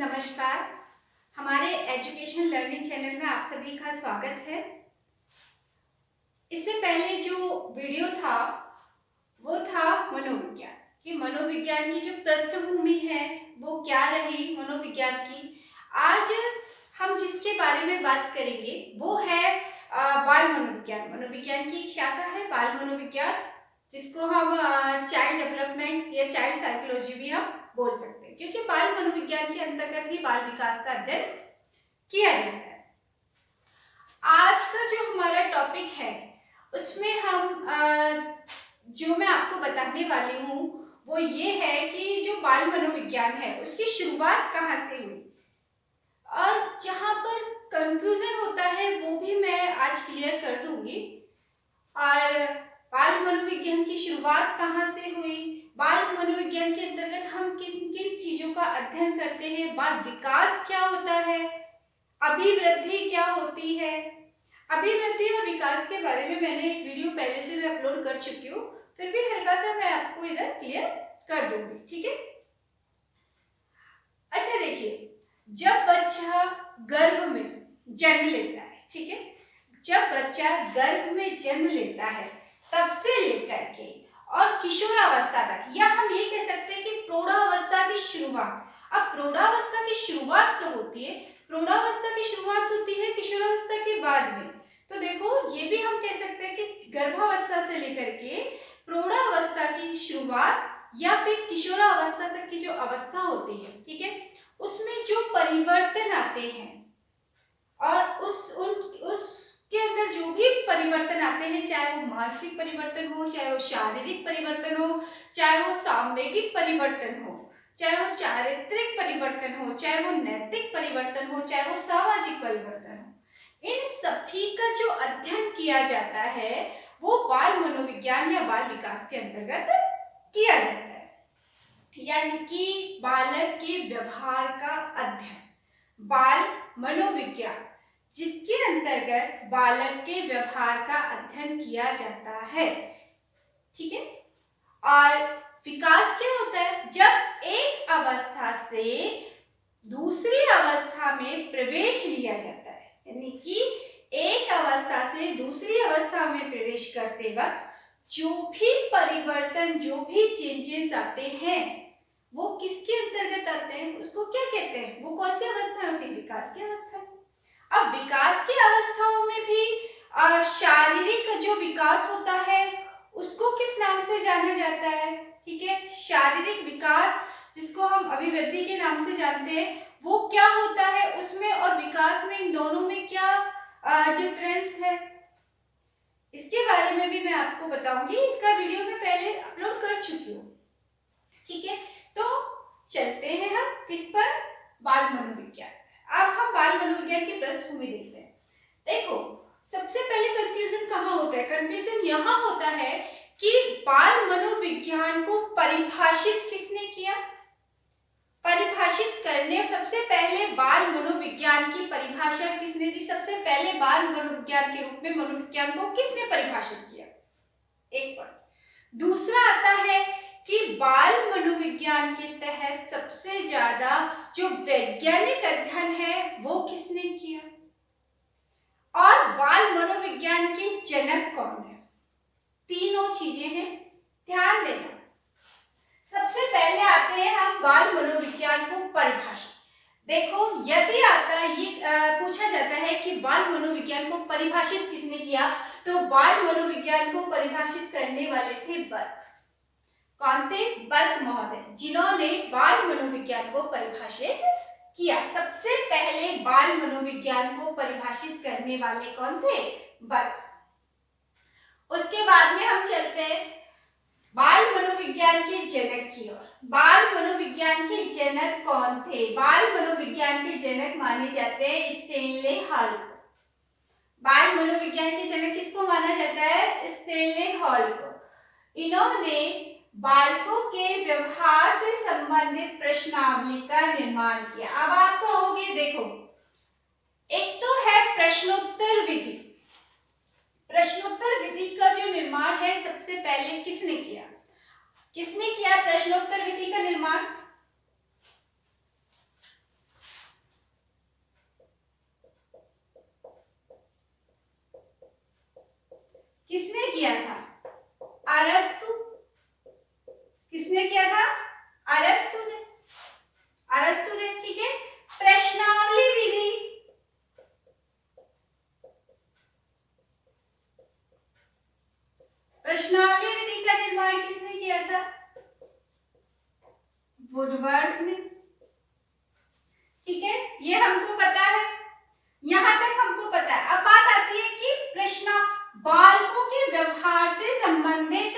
नमस्कार। हमारे education learning channel में आप सभी का स्वागत है। इससे पहले जो वीडियो था वो था मनोविज्ञान कि मनोविज्ञान की जो पृष्ठभूमि है वो क्या रही मनोविज्ञान की। आज हम जिसके बारे में बात करेंगे वो है बाल मनोविज्ञान। मनोविज्ञान की एक शाखा है बाल मनोविज्ञान, जिसको हम चाइल्ड डेवलपमेंट या चाइल्ड साइकोलॉजी भी हम बोल सकते हैं, क्योंकि बाल मनोविज्ञान के अंतर्गत ही बाल विकास का अध्ययन किया जाता है। आज का जो हमारा टॉपिक है उसमें हम जो मैं आपको बताने वाली हूँ वो ये है कि जो बाल मनोविज्ञान है उसकी शुरुआत कहाँ से हुई, और जहाँ पर कंफ्यूजन होता है वो भी मैं आज क्लियर कर दूंगी। और बाल मनोविज्ञान की शुरुआत कहाँ से हुई, बाल मनोविज्ञान के अंतर्गत हम किन किन चीजों का अध्ययन करते हैं, बाल विकास क्या होता है, अभिवृद्धि क्या होती है। अभिवृद्धि और विकास के बारे में मैंने एक वीडियो पहले से मैं अपलोड कर चुकी हूँ, फिर भी हल्का सा मैं आपको इधर क्लियर कर दूंगी, ठीक है। अच्छा देखिए, जब बच्चा गर्भ में जन्म लेता है, ठीक है, जब बच्चा गर्भ में जन्म लेता है तब से लेकर के और किशोरावस्था तक, या हम ये कह सकते हैं कि प्रौढ़ावस्था की शुरुआत। अब प्रौढ़ावस्था की शुरुआत कब होती है? प्रौढ़ावस्था की शुरुआत होती है किशोरावस्था के बाद में। तो देखो, ये भी हम कह सकते हैं कि गर्भावस्था से लेकर के प्रौढ़ावस्था की शुरुआत या फिर किशोरावस्था तक की जो अवस्था होती है, ठीक है, उसमें जो परिवर्तन आते हैं और उसके अंदर जो भी परिवर्तन आते हैं, चाहे वो मानसिक परिवर्तन हो, चाहे वो शारीरिक परिवर्तन हो, चाहे वो सामवेगिक परिवर्तन हो, चाहे वो चारित्रिक परिवर्तन हो, चाहे वो नैतिक परिवर्तन हो, चाहे वो सामाजिक परिवर्तन हो, इन सभी का जो अध्ययन किया जाता है वो बाल मनोविज्ञान या बाल विकास के अंतर्गत किया जाता है। यानी कि बालक के व्यवहार का अध्ययन, बाल मनोविज्ञान, जिसके अंतर्गत बालक के व्यवहार का अध्ययन किया जाता है, ठीक है। और विकास क्या होता है? जब एक अवस्था से दूसरी अवस्था में प्रवेश लिया जाता है, यानी कि एक अवस्था से दूसरी अवस्था में प्रवेश करते वक्त जो भी परिवर्तन, जो भी चेंजेस आते हैं वो किसके अंतर्गत आते हैं, उसको क्या कहते हैं, वो कौन सी अवस्था होती है? विकास की अवस्था। अब विकास की अवस्थाओं में भी शारीरिक जो विकास होता है उसको किस नाम से जाना जाता है? ठीक है, शारीरिक विकास, जिसको हम अभिवृद्धि के नाम से जानते हैं, वो क्या होता है उसमें, और विकास में, इन दोनों में क्या डिफरेंस है, इसके बारे में भी मैं आपको बताऊंगी। इसका वीडियो मैं पहले अपलोड कर चुकी हूँ, ठीक है। तो चलते हैं हम किस पर? बाल मनोविज्ञान। अब हम बाल मनोविज्ञान की पृष्ठभूमि देखते हैं। देखो, सबसे पहले कंफ्यूजन कहाँ होता है? कंफ्यूजन यहाँ होता है कि बाल मनोविज्ञान को परिभाषित किसने किया? परिभाषित करने सबसे पहले बाल मनोविज्ञान की परिभाषा किसने दी? सबसे पहले बाल मनोविज्ञान के रूप में मनोविज्ञान को किसने परिभाषित किया? एक पॉइंट। दूसरा आता है कि बाल मनोविज्ञान के तहत सबसे ज्यादा जो वैज्ञानिक अध्ययन है वो किसने किया, और बाल मनोविज्ञान के जनक कौन है? तीनों चीजें हैं, ध्यान देना। सबसे पहले आते हैं हम बाल मनोविज्ञान को परिभाषित। देखो, यदि आता ये पूछा जाता है कि बाल मनोविज्ञान को परिभाषित किसने किया, तो बाल मनोविज्ञान को परिभाषित करने वाले थे बर्क। कौन थे? बर्क महोदय, जिन्होंने बाल मनोविज्ञान को परिभाषित किया। सबसे पहले बाल मनोविज्ञान को परिभाषित करने वाले कौन थे? बर्क। उसके बाद में हम चलते हैं बाल मनोविज्ञान के जनक की ओर। बाल मनोविज्ञान के जनक कौन थे? बाल मनोविज्ञान के जनक माने जाते हैं स्टेनले हॉल को। बाल मनोविज्ञान के जनक किसको माना जाता है? स्टेनले हॉल को। इन्होंने बालकों के व्यवहार से संबंधित प्रश्नावली का निर्माण किया। अब आप कहोगे, देखो, एक तो है प्रश्नोत्तर विधि। प्रश्नोत्तर विधि का जो निर्माण है सबसे पहले किसने किया? किसने किया प्रश्नोत्तर विधि का निर्माण? किया था? अरस्तु। किसने किया था? अरस्तु ने। अरस्तु ने, ठीक है। प्रश्नावली विधि, प्रश्नावली विधि का निर्माण किसने किया था? वुडवर्थ ने, ठीक है। ये हमको पता है, यहां तक हमको पता है। अब बात आती है कि प्रश्न बालकों के व्यवहार से संबंधित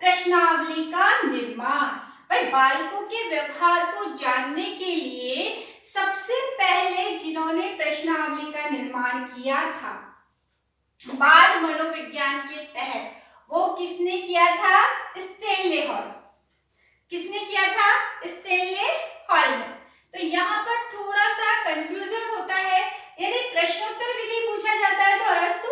प्रश्नावली का निर्माण। भाई बालकों के व्यवहार को जानने के लिए सबसे पहले जिन्होंने प्रश्नावली का निर्माण किया था बाल मनोविज्ञान के तहत, वो किसने किया था? Stanley hall. किसने किया था? स्टेनले हॉल ने। तो यहाँ पर थोड़ा सा कंफ्यूजन होता है। यदि प्रश्नोत्तर विधि पूछा जाता है तो अरस्तु,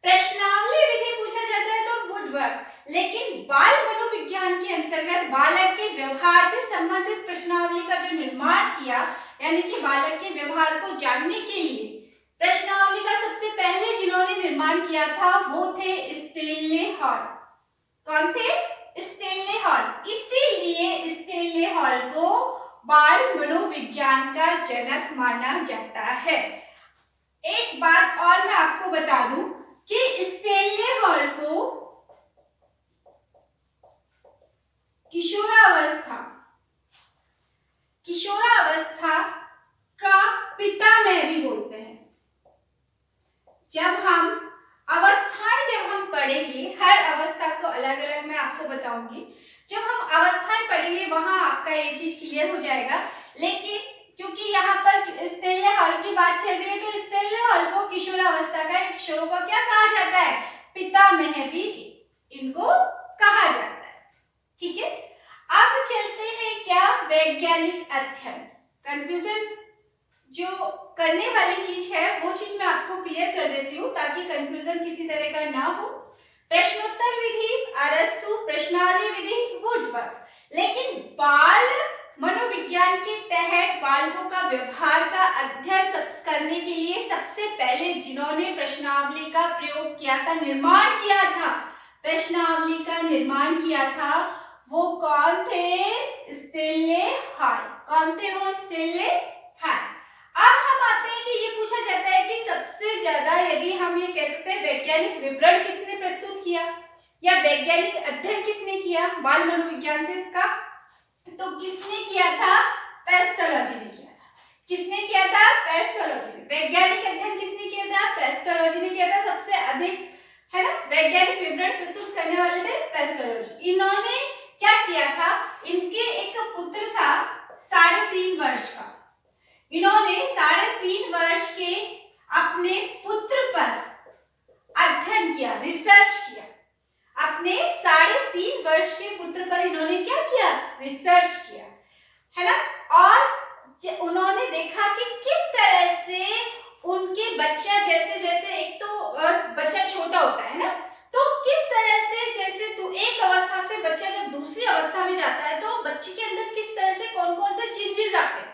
प्रश्नावली विधि पूछा जाता है तो वुडवर्थ, लेकिन बाल मनोविज्ञान के अंतर्गत बालक के व्यवहार से संबंधित प्रश्नावली का जो निर्माण किया, यानी कि बालक के व्यवहार को जानने के लिए प्रश्नावली का सबसे पहले जिन्होंने निर्माण किया था वो थे स्टेनले हॉल। कौन थे? Stanley hall. इसीलिए स्टेनले हॉल को बाल मनोविज्ञान का जनक माना जाता है। एक बात और मैं आपको बता दूं कि स्टेनले हॉल को किशोरावस्था का पितामह भी बोलते हैं। जब हम पढ़ेंगे, हर अवस्था को अलग अलग मैं आपको बताऊंगी। जब हम अवस्थाएं पढ़ेंगे वहां आपका ये चीज क्लियर हो जाएगा। लेकिन क्योंकि यहाँ पर स्टेनले हॉल की बात चल रही है तो स्टेनले हॉल को किशोरावस्था का, किशोरों का क्या कहा जाता है? पितामह भी इनको कहा जाता है, ठीक है। अब चलते हैं क्या? वैज्ञानिक अध्ययन। कंफ्यूजन जो करने वाली चीज है वो चीज मैं आपको क्लियर कर देती हूँ ताकि कंफ्यूजन किसी तरह का ना हो। प्रश्नोत्तर विधि अरस्तु, प्रश्नावली विधि वुडवर्थ। लेकिन बाल मनोविज्ञान के तहत बालकों का व्यवहार का अध्ययन करने के लिए सबसे पहले जिन्होंने प्रश्नावली का प्रयोग किया था, निर्माण किया था, प्रश्नावली का निर्माण किया था, वो कौन थे? Stanley hall. कौन थे वो? Stanley hall. अब हम आते हैं कि ये पूछा जाता है कि सबसे ज्यादा, यदि हम ये कह सकते हैं वैज्ञानिक विवरण किसने प्रस्तुत किया या वैज्ञानिक अध्ययन किसने किया बाल मनोविज्ञान से का, तो किसने किया था? पेस्टोलॉजी ने किया था। किसने किया था? पेस्टोलॉजी ने। वैज्ञानिक अध्ययन किसने किया था? पेस्टोलॉजी ने किया था। सबसे अधिक, है ना, वैज्ञानिक विवरण प्रस्तुत करने वाले थे पेस्टोलॉजी। इन्होंने क्या किया था? इनके एक पुत्र था 3.5 वर्ष का। इन्होंने 3.5 वर्ष के अपने पुत्र पर अध्ययन किया, रिसर्च किया। अपने 3.5 वर्ष के पुत्र पर इन्होंने क्या किया? रिसर्च किया, है ना। और उन्होंने देखा कि किस तरह से उनके बच्चा, जैसे एक तो बच्चा छोटा होता है ना, तो किस तरह से, जैसे तो एक अवस्था से बच्चा जब दूसरी अवस्था में जाता है तो बच्चे के अंदर किस तरह से कौन कौन से चेंजेस आते हैं,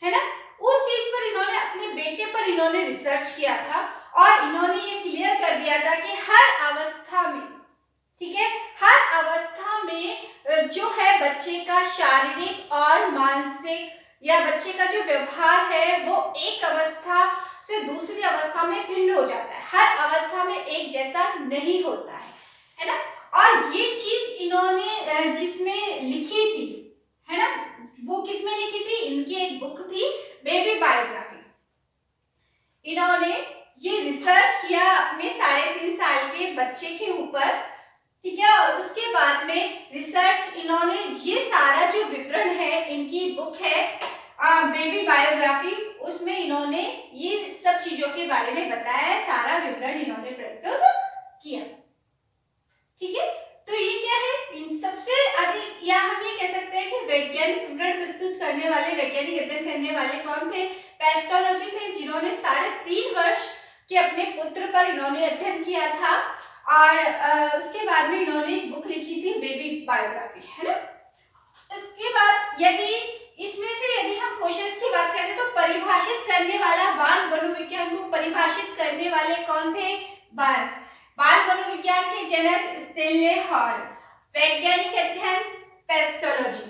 है ना, उस चीज पर इन्होंने, अपने बेटे पर इन्होंने रिसर्च किया था और इन्होंने ये क्लियर कर दिया था कि हर अवस्था में, ठीक है, हर अवस्था में जो है बच्चे का शारीरिक और मानसिक या बच्चे का जो व्यवहार है वो एक अवस्था से दूसरी अवस्था में भिन्न हो जाता है। हर अवस्था में एक जैसा नहीं होता है ना। और ये चीज इन्होंने जिसमें लिखी थी, है ना, वो किसमें लिखी थी? इनकी एक बुक थी बेबी बायोग्राफी। इन्होंने ये रिसर्च किया अपने 3.5 साल के बच्चे के ऊपर, ठीक है, और उसके बाद में रिसर्च इन्होंने ये सारा जो विवरण है, इनकी बुक है बेबी बायोग्राफी, उसमें इन्होंने ये सब चीजों के बारे में बताया है, सारा विवरण इन्होंने प्रस्तुत किया, ठीक है। तो ये क्या है? सबसे अधिक, या हम ये कह सकते हैं कि वैज्ञानिक विवरण प्रस्तुत करने वाले, वैज्ञानिक अध्ययन करने वाले कौन थे? पेस्टोलॉजी थे, जिन्होंने 3.5 वर्ष के अपने पुत्र पर इन्होंने अध्ययन किया था और उसके बाद में इन्होंने एक बुक लिखी थी बेबी बायोग्राफी, है ना। इसके बाद यदि इसमें से यदि हम क्वेश्चंस की बात करें तो परिभाषित करने वाला, बाल मनोविज्ञान को परिभाषित करने वाले कौन थे? बाल मनोविज्ञान के जेनेट स्टेनले हॉल। वैज्ञानिक अध्ययन पेस्टोलॉजी।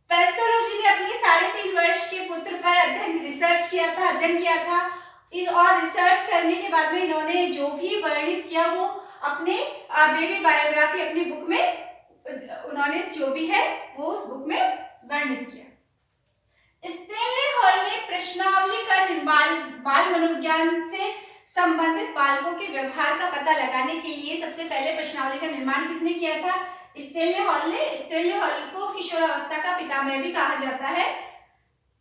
पेस्टोलॉजी ने अपने 3.5 वर्ष के पुत्र पर अध्ययन किया था और रिसर्च करने के बाद में इन्होंने जो भी वर्णित किया वो अपने बेबी बायोग्राफी अपनी बुक में उन्होंने जो भी है वो उस बुक में वर्णित किया। स्टेनले हॉल ने प्रश्नावली का निर्माण बाल मनोविज्ञान से संबंधित बालकों के व्यवहार का पता लगाने के लिए सबसे पहले प्रश्नावली का निर्माण किसने किया था? स्टेनले हॉल ने। स्टेनले हॉल को किशोरावस्था का पितामह भी कहा जाता है।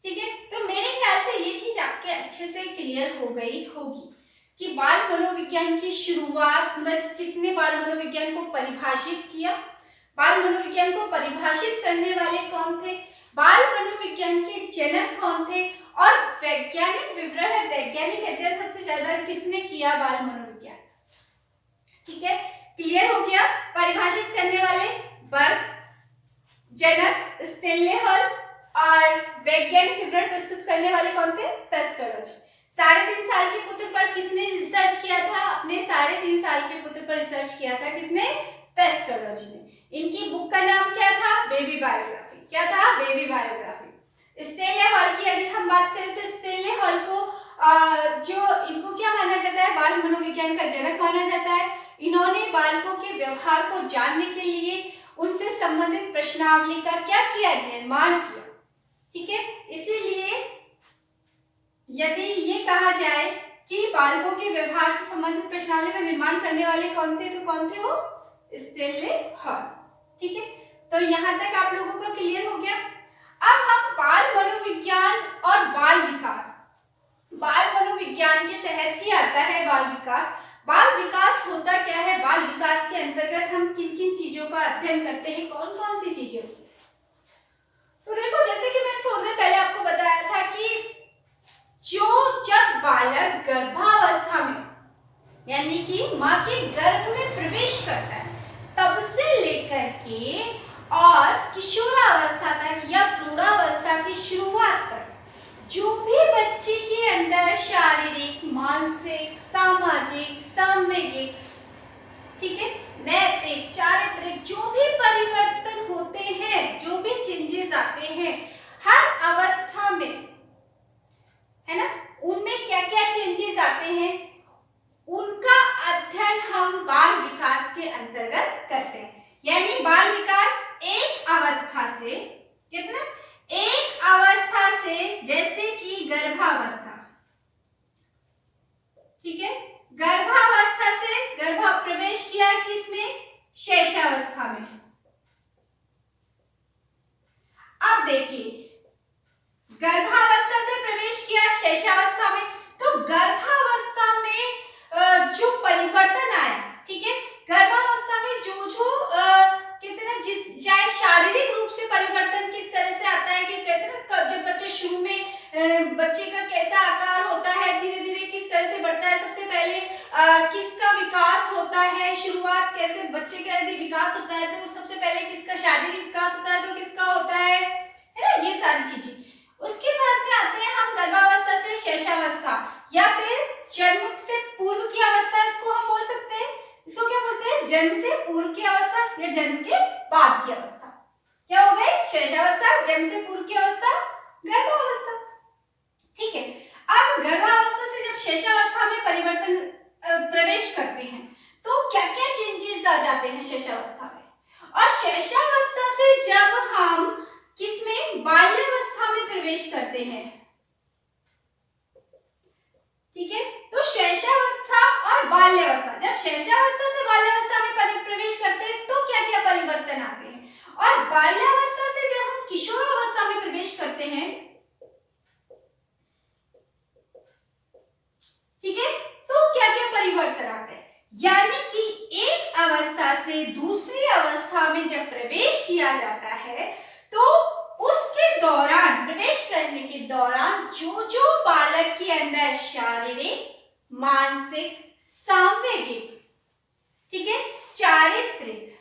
ठीक है, तो मेरे ख्याल से ये चीज आपके अच्छे से क्लियर हो गई होगी कि बाल मनोविज्ञान की शुरुआत मतलब किसने बाल मनोविज्ञान को परिभाषित किया, बाल मनोविज्ञान को परिभाषित करने वाले कौन थे, बाल मनोविज्ञान के जनक कौन थे, और वैज्ञानिक विवरण है वैज्ञानिक अध्ययन सबसे ज्यादा किसने किया बाल मनोविज्ञान। ठीक है, क्लियर हो गया। परिभाषित करने वाले वर्ग, जनक स्टेनले हॉल, और वैज्ञानिक विवरण प्रस्तुत करने वाले कौन थे? पेस्टोलॉजी। 3.5 साल के पुत्र पर किसने रिसर्च किया था? अपने 3.5 साल के पुत्र पर रिसर्च किया था किसने? पेस्टोलॉजी ने। इनकी बुक का नाम क्या था? Baby biography. क्या था? Baby biography. स्टेनले हॉल की यदि हम बात करें तो स्टेनले हॉल को जो इनको क्या माना जाता है? बाल मनोविज्ञान का जनक माना जाता है। इन्होंने बालकों के व्यवहार को जानने के लिए उनसे संबंधित प्रश्नावली का क्या किया? निर्माण किया। ठीक है, इसीलिए यदि ये कहा जाए कि बालकों के व्यवहार से संबंधित प्रश्नावली का निर्माण करने वाले कौन थे, तो कौन थे वो? Stanley hall. ठीक है, तो यहां तक आप लोगों को क्लियर हो गया। अब हम बाल मनोविज्ञान और बाल विकास, बाल मनोविज्ञान के तहत ही आता है बाल विकास। बाल विकास होता क्या है? बाल विकास के अंतर्गत हम किन किन चीजों का अध्ययन करते हैं, कौन कौन सी चीजें होती हैं? तो देखो, जैसे कि मैंने थोड़ी देर पहले आपको बताया था कि जब बालक गर्भावस्था में यानी कि माँ के गर्भ में प्रवेश करता है तब से लेकर के और किशोरावस्था तक या प्रौढ़ावस्था की शुरुआत तक जो भी बच्चे के अंदर शारीरिक, मानसिक, सामाजिक, सांवेगिक, ठीक है, नैतिक, चारित्रिक जो भी परिवर्तन होते हैं, जो भी चेंजेस आते हैं हर अवस्था में, है ना, उनमें क्या क्या चेंजेस आते हैं उनका अध्ययन हम बाल विकास के अंतर्गत करते हैं। यानी बाल विकास एक अवस्था से कितना? एक अवस्था से, जैसे कि गर्भावस्था, ठीक है, गर्भावस्था से प्रवेश किया किसमें? शैशवावस्था में। अब देखिए, गर्भावस्था से प्रवेश किया शैशवावस्था में, तो गर्भावस्था में जो परिवर्तन आया, ठीक है, गर्भावस्था में जो कहते हैं ना, चाहे शारीरिक रूप से परिवर्तन किस तरह से आता है कि कहते हैं ना, जब बच्चे शुरू में बच्चे का कैसा आकार होता है, धीरे धीरे किस तरह से बढ़ता है, सबसे पहले किसका विकास होता है, शुरुआत कैसे बच्चे का यदि विकास होता है तो सबसे पहले किसका शारीरिक विकास होता है, तो किसका होता है ना, ये सारी चीजें। उसके बाद में आते हैं हम गर्भावस्था से शैशवावस्था या फिर जन्म से पूर्व की अवस्था, इसको हम बोल सकते हैं, इसको क्या बोलते हैं? जन्म से पूर्व की अवस्था या जन्म के बाद की अवस्था। क्या हो गई? शैशवावस्था, जन्म से पूर्व की अवस्था, गर्भावस्था। ठीक है, अब गर्भावस्था से जब शैशवावस्था में परिवर्तन प्रवेश करते हैं तो क्या क्या चेंजेस आ जाते हैं शैशवावस्था में, और शैशवावस्था से जब हम किसमें? बाल्यावस्था में प्रवेश करते हैं, ठीक है, तो शैशवावस्था और बाल्यावस्था, जब शैशवावस्था से बाल्यावस्था में प्रवेश करते हैं तो क्या क्या परिवर्तन आते हैं, और बाल्यावस्था से जब हम किशोरावस्था में प्रवेश करते हैं, ठीक है, तो क्या क्या परिवर्तन आते हैं। यानी कि एक अवस्था से दूसरी अवस्था में जब प्रवेश किया जाता है तो उसके दौरान, प्रवेश करने के दौरान जो जो बालक के अंदर शारीरिक, मानसिक, सांवेगिक, ठीक है, चारित्रिक,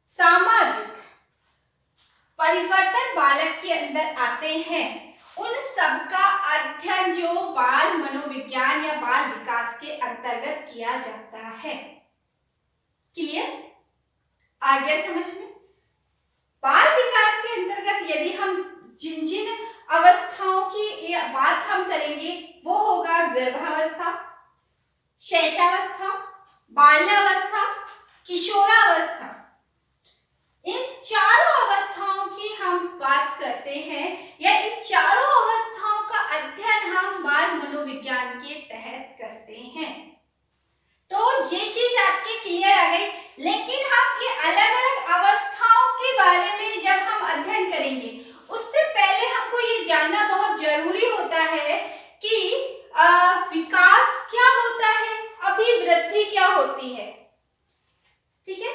सामाजिक परिवर्तन बालक के अंदर आते हैं, उन सबका अध्ययन जो बाल मनोविज्ञान या बाल विकास के अंतर्गत किया जाता है। क्लियर? आ गया समझ में? बाल विकास के अंतर्गत यदि हम जिन जिन अवस्थाओं की बात हम करेंगे वो होगा गर्भावस्था, शैशवावस्था, बाल्यावस्था, किशोरावस्था। इन चारों अवस्थाओं की हम बात करते हैं या इन चारों अवस्थाओं का अध्ययन हम बाल मनोविज्ञान के तहत करते हैं। तो ये चीज आपके क्लियर आ गई। लेकिन हम ये अलग अलग अवस्थाओं के बारे में जब हम अध्ययन करेंगे उससे पहले हमको ये जानना बहुत जरूरी होता है कि विकास क्या होता है, अभिवृद्धि क्या होती है। ठीक है,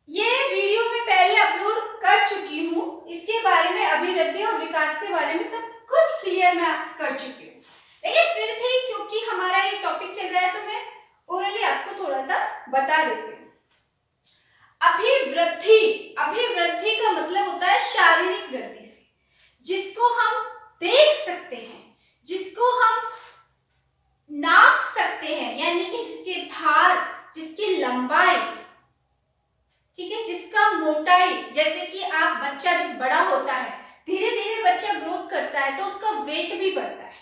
ये वीडियो में पहले अपलोड कर चुकी हूँ, इसके बारे में अभिवृद्धि और विकास के बारे में सब कुछ क्लियर मैं कर चुकी हूँ। लेकिन फिर भी क्योंकि हमारा ये टॉपिक चल रहा है तो मैं ओरली आपको थोड़ा सा बता देती हूँ। अभिवृद्धि, अभिवृद्धि का मतलब होता है शारीरिक वृद्धि से, जिसको हम देख सकते हैं, जिसको हम नाप सकते हैं, यानी कि जिसके भार, जिसकी लंबाई, ठीक है, जिसका मोटाई। जैसे कि आप बच्चा जब बड़ा होता है, धीरे धीरे बच्चा ग्रोथ करता है तो उसका वेट भी बढ़ता है।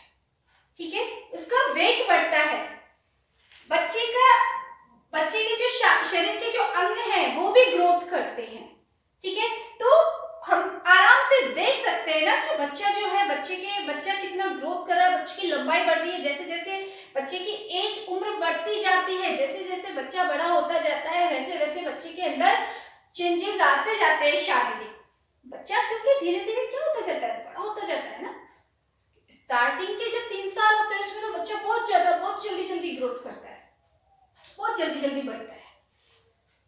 ठीक है, उसका वेट बढ़ता है। बच्चे के जो शरीर के जो अंग हैं वो भी ग्रोथ करते हैं। ठीक है, तो हम आराम से देख सकते हैं ना कि बच्चा जो है, बच्चा कितना ग्रोथ कर रहा है, बच्चे की लंबाई बढ़ रही है। जैसे जैसे बच्चे की एज, उम्र बढ़ती जाती है, जैसे जैसे बच्चा बड़ा होता जाता है, वैसे वैसे बच्चे के अंदर चेंजेस आते जाते हैं शारीरिक। बच्चा क्योंकि धीरे धीरे क्या होता जाता है, बड़ा होता जाता है ना। स्टार्टिंग के जो 3 साल होते हैं उसमें तो बच्चा बहुत जल्दी जल्दी ग्रोथ करता है, बहुत जल्दी जल्दी बढ़ता है।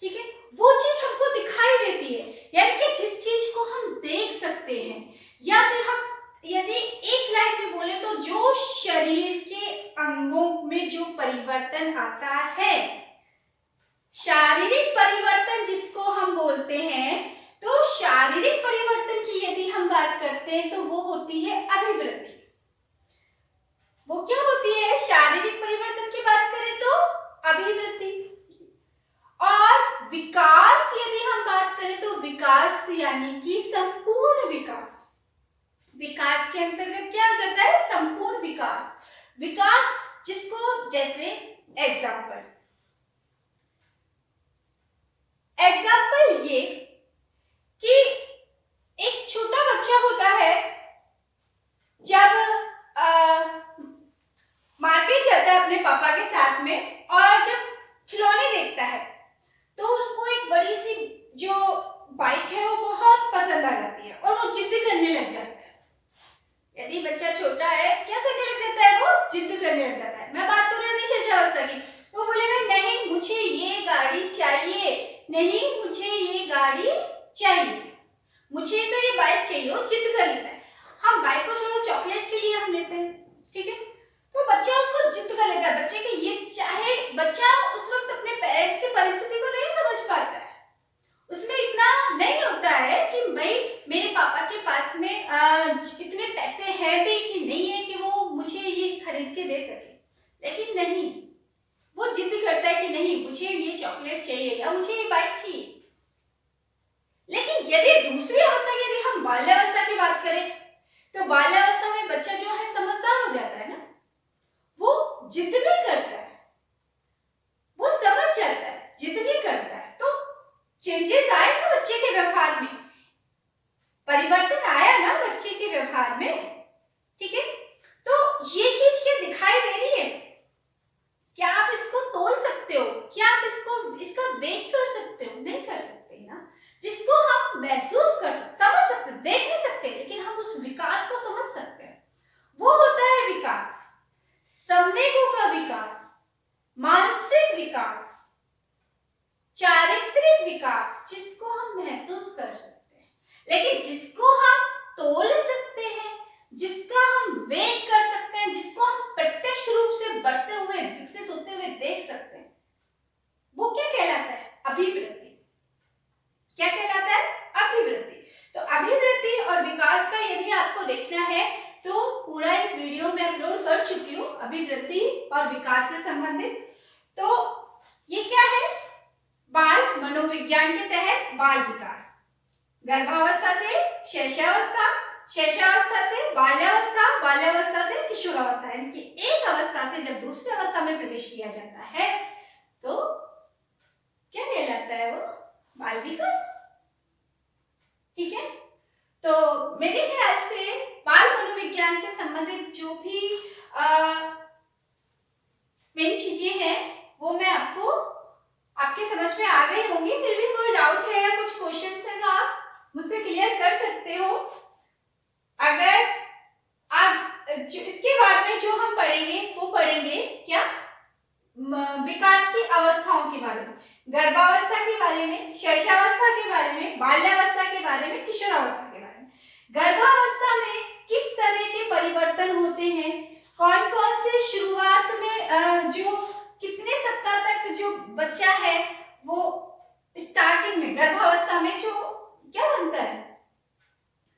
ठीक है, वो चीज हमको दिखाई देती है, यानी कि जिस चीज को हम देख सकते हैं, या फिर हम यदि एक लाइन में बोले तो जो शरीर के अंगों में जो परिवर्तन आता है, शारीरिक परिवर्तन जिसको हम बोलते हैं, तो शारीरिक परिवर्तन की यदि हम बात करते हैं तो वो होती है अभिवृद्धि। वो क्या होती है? शारीरिक परिवर्तन की बात करें तो अभिवृद्धि। और विकास यदि हम बात करें तो विकास यानी कि संपूर्ण विकास। विकास के अंतर्गत क्या हो जाता है? संपूर्ण विकास। विकास जिसको, जैसे एग्जाम्पल ये कि एक छोटा बच्चा होता है, जब मार्केट जाता है अपने पापा के साथ में, और जब खिलौने देखता है तो उसको एक बड़ी सी जो बाइक है वो बहुत पसंद आ जाती है और वो जिद करने लग जाता है। यदि बच्चा छोटा है, क्या करने लग जाता है? वो जिद करने लग जाता है। मैं बात कर रही हूँ शैशवावस्था की। वो बोलेगा नहीं मुझे ये गाड़ी चाहिए, नहीं मुझे ये गाड़ी चाहिए, मुझे तो ये बाइक चाहिए। वो जिद कर लेता है। हम बाइक को छोड़ो, चॉकलेट के लिए हम लेते हैं। ठीक है, तो बच्चा उसको जिद कर लेता है। बच्चे के ये चाहे, बच्चा उस वक्त अपने पेरेंट्स की परिस्थिति को नहीं समझ पाता है। उसमें इतना नहीं होता है कि भाई मेरे पापा के पास में इतने पैसे हैं भी कि नहीं है कि वो मुझे ये खरीद के दे सके। लेकिन नहीं, वो जिद करता है कि नहीं मुझे ये चॉकलेट चाहिए या मुझे ये बाइक चाहिए। लेकिन यदि दूसरी अवस्था की, यदि हम बाल्यावस्था की बात करें तो बाल्यावस्था में बच्चा जो है समझदार हो जाता है ना, वो जिद नहीं करता है, वो समझ जाता है, जिद नहीं करता है। तो चेंजेस आए ना बच्चे के व्यवहार में, परिवर्तन आया ना बच्चे के व्यवहार में। ठीक है, तो ये चीज क्या दिखाई दे रही है? क्या आप इसको तोल सकते हो? क्या आप इसका वेट कर सकते हो? नहीं कर सकते ना। जिसको हम महसूस कर सकते, समझ सकते, देख नहीं सकते, लेकिन हम उस विकास को समझ सकते हैं, वो होता है विकास। संवेगों का विकास, मानसिक विकास, चारित्रिक विकास, जिसको हम महसूस कर सकते हैं, लेकिन जिसको हम तोल सकते हैं, जिसका हम वेट कर सकते हैं, जिसको हम प्रत्यक्ष रूप से बढ़ते हुए, विकसित होते हुए देख सकते हैं, वो क्या कहलाता है? अभिवृद्धि। क्या कहलाता है? अभिवृद्धि। तो अभिवृद्धि और विकास का यदि आपको देखना है तो पूरा एक वीडियो मैं अपलोड कर चुकी हूँ अभिवृद्धि और विकास से संबंधित। तो ये क्या है? मनोविज्ञान के तहत बाल विकास, गर्भावस्था से शैशवावस्था, शैशवावस्था से बाल्यावस्था, बाल्यावस्था से किशोरावस्था, यानी कि एक अवस्था से जब दूसरी अवस्था में प्रवेश किया जाता है तो क्या कहलाता है वो? बाल विकास। ठीक है, तो मेरे ख्याल से बाल मनोविज्ञान से संबंधित जो भी मेन चीजें हैं वो मैं आपको आपके समझ में आ गई होंगी। फिर भी कोई डाउट है या कुछ क्वेश्चंस है तो आप मुझसे क्लियर कर सकते हो। अगर आप इसके बाद में जो हम पढ़ेंगे वो पढ़ेंगे क्या? विकास की अवस्थाओं के बारे में, गर्भावस्था के बारे में, शैशवावस्था के बारे में, बाल्यावस्था के बारे में, किशोरावस्था के बारे में। गर्भावस्था में किस तरह के परिवर्तन होते हैं, कौन कौन से शुरुआत में जो कितने सप्ताह तक जो बच्चा है वो स्टार्टिंग में गर्भावस्था में जो क्या बनता है,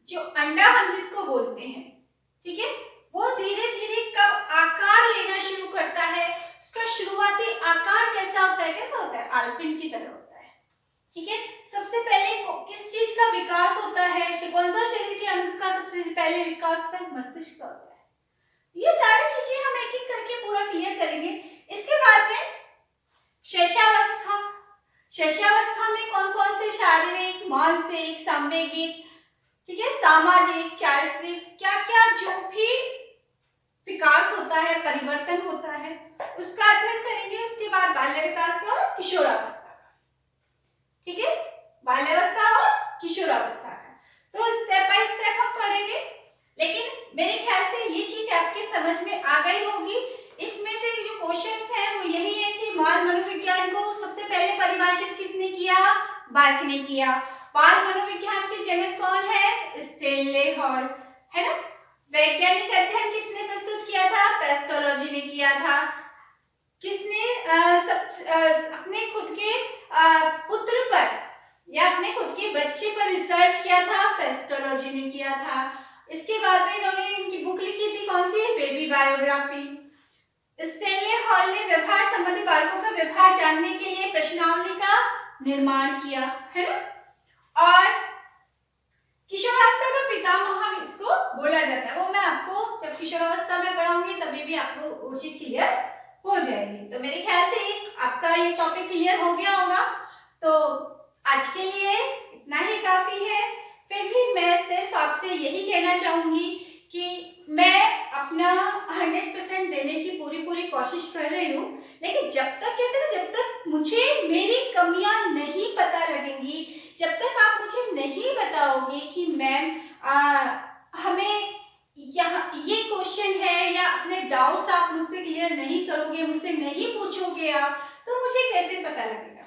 जो अंडा हम जिसको बोलते हैं, ठीक है, वो धीरे धीरे कब आकार लेना शुरू करता है, उसका शुरुआती आकार कैसा होता है? कैसा होता है? आलपिंड की तरह होता है। ठीक है, सबसे पहले किस चीज का विकास होता है? कौन सा शरीर के अंग का सबसे पहले विकास होता है? मस्तिष्क का होता है। ये सारी चीजें हम एक एक करके पूरा क्लियर करेंगे। इसके बाद में शैशवावस्था, शैशवावस्था में कौन कौन से शारीरिक, मानसिक, सांवेगिक, ठीक है, सामाजिक, चारित्रिक, क्या क्या जो भी विकास होता है, परिवर्तन होता है, उसका अध्ययन करेंगे। उसके बाद बाल्य विकास का और किशोरावस्था का, ठीक है, बाल्यावस्था और किशोरावस्था का, तो स्टेप बाय स्टेप हम पढ़ेंगे। लेकिन मेरे ख्याल से ये चीज आपके समझ में आ गई होगी। इसमें से जो क्वेश्चंस हैं वो यही है कि बाल मनोविज्ञान को सबसे पहले परिभाषित किसने किया? बार्क ने किया। बाल मनोविज्ञान के जनक कौन है? स्टेनले हॉल, है ना। वैज्ञानिक अध्ययन किसने प्रस्तुत किया था? पेस्टोलॉजी ने किया था। किसने अपने खुद के पुत्र पर या अपने खुद के बच्चे पर रिसर्च किया था? पेस्टोलॉजी ने किया था। इसके बाद में इन्होंने इनकी बुक लिखी थी, कौन सी? Baby biography. स्टेनले हॉल ने व्यवहार संबंधी बालकों का व्यवहार जानने के लिए प्रश्नावली का निर्माण किया, है ना। और किशोरावस्था का पितामह हम इसको बोला जाता है। वो मैं आपको जब किशोरावस्था में पढ़ाऊंगी तभी भी आपको वो चीज क्लियर हो जाएगी। तो मेरे ख्याल से आपका ये टॉपिक क्लियर हो गया होगा। तो आज के लिए इतना ही काफी है। फिर भी मैं सिर्फ आपसे यही कहना चाहूंगी कि मैं अपना 100% देने की पूरी कोशिश कर रही हूँ। लेकिन जब तक कहते हैं, जब तक मुझे मेरी कमियां नहीं पता लगेंगी, जब तक आप मुझे नहीं बताओगे कि मैम हमें यहाँ ये क्वेश्चन है, या अपने डाउट्स आप मुझसे क्लियर नहीं करोगे, मुझसे नहीं पूछोगे आप, तो मुझे कैसे पता लगेगा।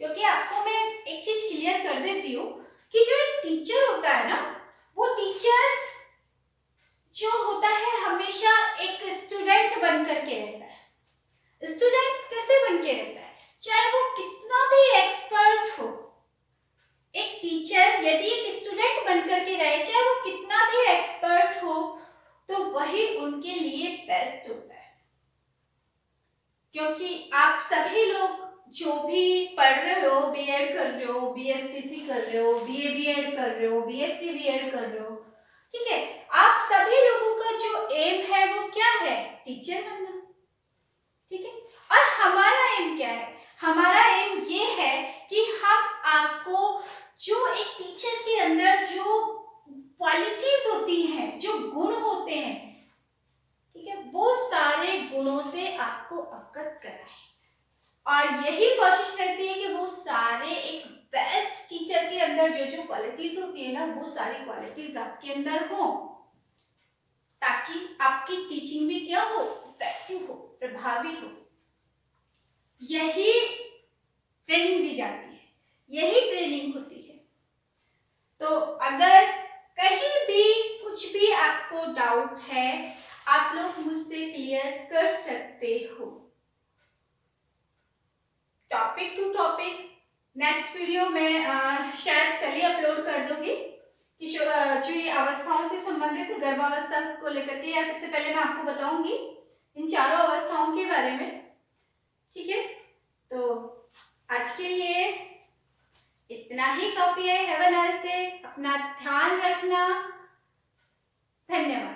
क्योंकि आपको मैं एक चीज क्लियर कर देती हूँ कि जो एक टीचर होता है ना, वो टीचर जो होता है हमेशा एक स्टूडेंट बन करके रहता है। स्टूडेंट कैसे बन के रहता है? चाहे वो कितना भी एक्सपर्ट हो, एक टीचर यदि एक स्टूडेंट बन करके रहे, चाहे वो कितना भी एक्सपर्ट हो, तो वही उनके लिए बेस्ट होता है। क्योंकि आप सभी लोग जो भी पढ़ रहे हो, बीएड कर रहे हो, बीएसटीसी कर रहे हो, बीए बीएड कर रहे हो, बीएससी बीएड कर रहे हो, ठीक है, आप सभी लोगों का जो एम है वो क्या है? टीचर बनना, ठीक है। और हमारा एम क्या है? हमारा एम ये है कि हम आपको जो एक टीचर के अंदर जो क्वालिटीज होती हैं, जो गुण होते हैं, ठीक है, वो सारे गुणों से आपको अवगत कराएं। और यही कोशिश रहती है कि वो सारे एक बेस्ट टीचर के अंदर जो जो क्वालिटीज होती है ना, वो सारी क्वालिटीज आपके अंदर हो, ताकि आपकी टीचिंग भी क्या हो? इफेक्टिव हो, प्रभावी हो। यही ट्रेनिंग दी जाती है, यही ट्रेनिंग होती है। तो अगर कहीं भी कुछ भी आपको डाउट है, आप लोग मुझसे क्लियर कर सकते हो। Topic to topic next video में शायद कल ही अपलोड कर दूंगी कि जो ये अवस्थाओं से संबंधित गर्भावस्था को लेकर के, या सबसे पहले मैं आपको बताऊंगी इन चारों अवस्थाओं के बारे में, ठीक है। तो आज के लिए इतना ही काफी है। Have a nice day. अपना ध्यान रखना। धन्यवाद।